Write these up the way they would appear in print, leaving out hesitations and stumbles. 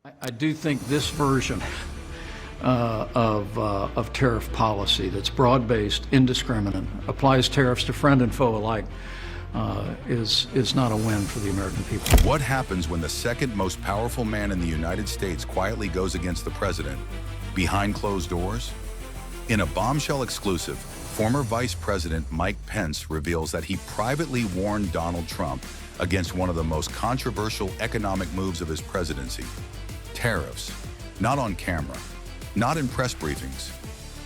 I do think this version of tariff policy that's broad-based, indiscriminate, applies tariffs to friend and foe alike, is not a win for the American people. What happens when the second most powerful man in the United States quietly goes against the president behind closed doors? In a bombshell exclusive, former Vice President Mike Pence reveals that he privately warned Donald Trump against one of the most controversial economic moves of his presidency: tariffs. Not on camera, not in press briefings,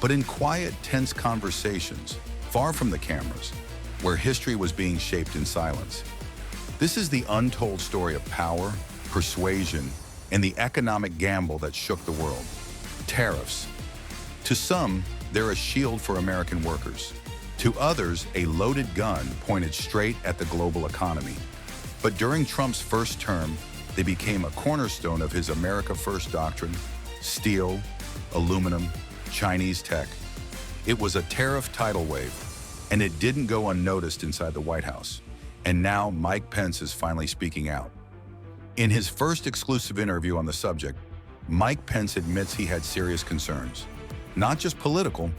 but in quiet, tense conversations, far from the cameras, where history was being shaped in silence. This is the untold story of power, persuasion, and the economic gamble that shook the world. Tariffs. To some, they're a shield for American workers. To others, a loaded gun pointed straight at the global economy. But during Trump's first term, they became a cornerstone of his America First doctrine: steel, aluminum, Chinese tech. It was a tariff tidal wave, and it didn't go unnoticed inside the White House. And now Mike Pence is finally speaking out. In his first exclusive interview on the subject, Mike Pence admits he had serious concerns, not just political,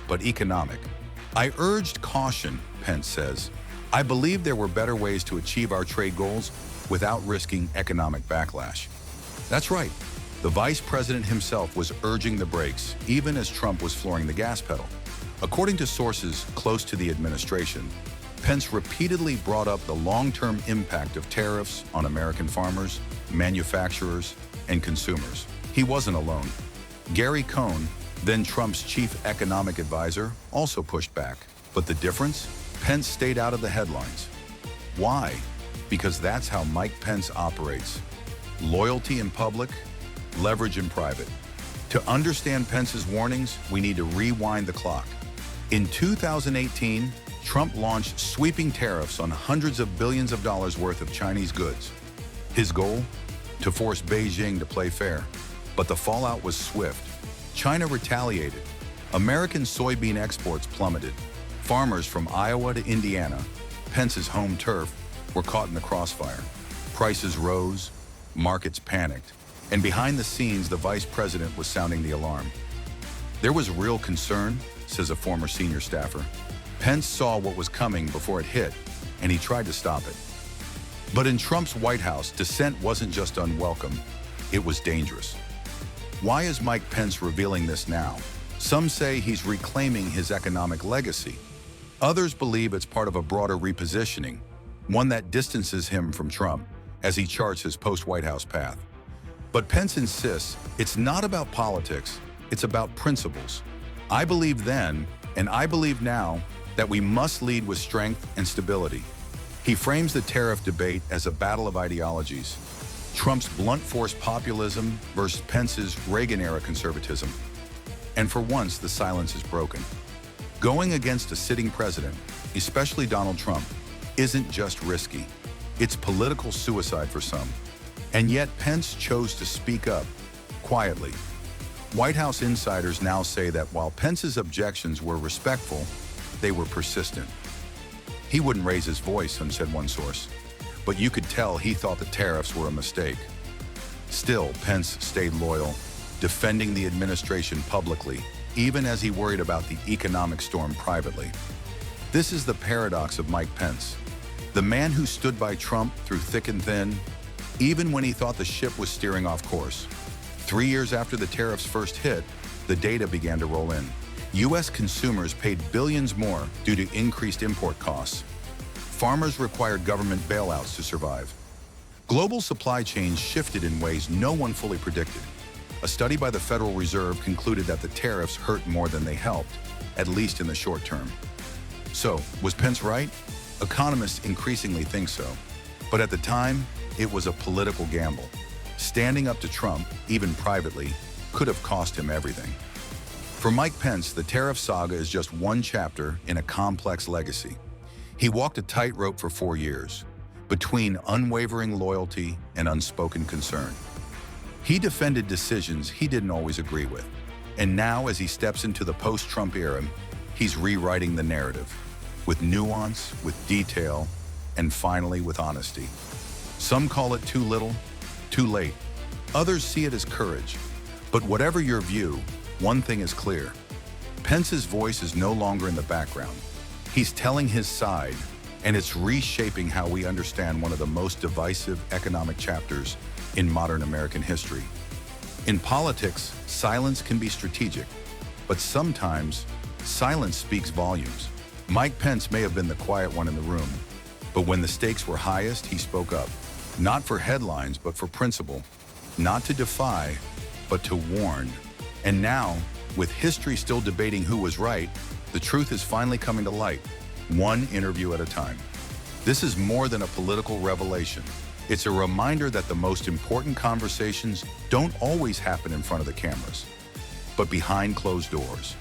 but economic. "I urged caution," Pence says. "I believe there were better ways to achieve our trade goals without risking economic backlash." That's right. The vice president himself was urging the brakes, even as Trump was flooring the gas pedal. According to sources close to the administration, Pence repeatedly brought up the long-term impact of tariffs on American farmers, manufacturers, and consumers. He wasn't alone. Gary Cohn, then Trump's chief economic advisor, also pushed back. But the difference? Pence stayed out of the headlines. Why? Because that's how Mike Pence operates. Loyalty in public, leverage in private. To understand Pence's warnings, we need to rewind the clock. In 2018, Trump launched sweeping tariffs on hundreds of billions of dollars worth of Chinese goods. His goal? To force Beijing to play fair. But the fallout was swift. China retaliated. American soybean exports plummeted. Farmers from Iowa to Indiana, Pence's home turf, were caught in the crossfire. Prices rose, markets panicked, and behind the scenes, the vice president was sounding the alarm. There was real concern, says a former senior staffer. Pence saw what was coming before it hit, and he tried to stop it. But in Trump's White House, dissent wasn't just unwelcome, it was dangerous. Why is Mike Pence revealing this now? Some say he's reclaiming his economic legacy. Others believe it's part of a broader repositioning, one that distances him from Trump as he charts his post-White House path. But Pence insists it's not about politics, it's about principles. "I believe then, and I believe now, that we must lead with strength and stability." He frames the tariff debate as a battle of ideologies. Trump's blunt force populism versus Pence's Reagan-era conservatism. And for once, the silence is broken. Going against a sitting president, especially Donald Trump, isn't just risky. It's political suicide for some. And yet Pence chose to speak up, quietly. White House insiders now say that while Pence's objections were respectful, they were persistent. He wouldn't raise his voice, said one source, but you could tell he thought the tariffs were a mistake. Still, Pence stayed loyal, defending the administration publicly, even as he worried about the economic storm privately. This is the paradox of Mike Pence, the man who stood by Trump through thick and thin, even when he thought the ship was steering off course. 3 years after the tariffs first hit, the data began to roll in. U.S. consumers paid billions more due to increased import costs. Farmers required government bailouts to survive. Global supply chains shifted in ways no one fully predicted. A study by the Federal Reserve concluded that the tariffs hurt more than they helped, at least in the short term. So, was Pence right? Economists increasingly think so. But at the time, it was a political gamble. Standing up to Trump, even privately, could have cost him everything. For Mike Pence, the tariff saga is just one chapter in a complex legacy. He walked a tightrope for 4 years, between unwavering loyalty and unspoken concern. He defended decisions he didn't always agree with. And now, as he steps into the post-Trump era, he's rewriting the narrative, with nuance, with detail, and finally with honesty. Some call it too little, too late. Others see it as courage. But whatever your view, one thing is clear. Pence's voice is no longer in the background. He's telling his side, and it's reshaping how we understand one of the most divisive economic chapters in modern American history. In politics, silence can be strategic, but sometimes silence speaks volumes. Mike Pence may have been the quiet one in the room, but when the stakes were highest, he spoke up. Not for headlines, but for principle. Not to defy, but to warn. And now, with history still debating who was right, the truth is finally coming to light, one interview at a time. This is more than a political revelation. It's a reminder that the most important conversations don't always happen in front of the cameras, but behind closed doors.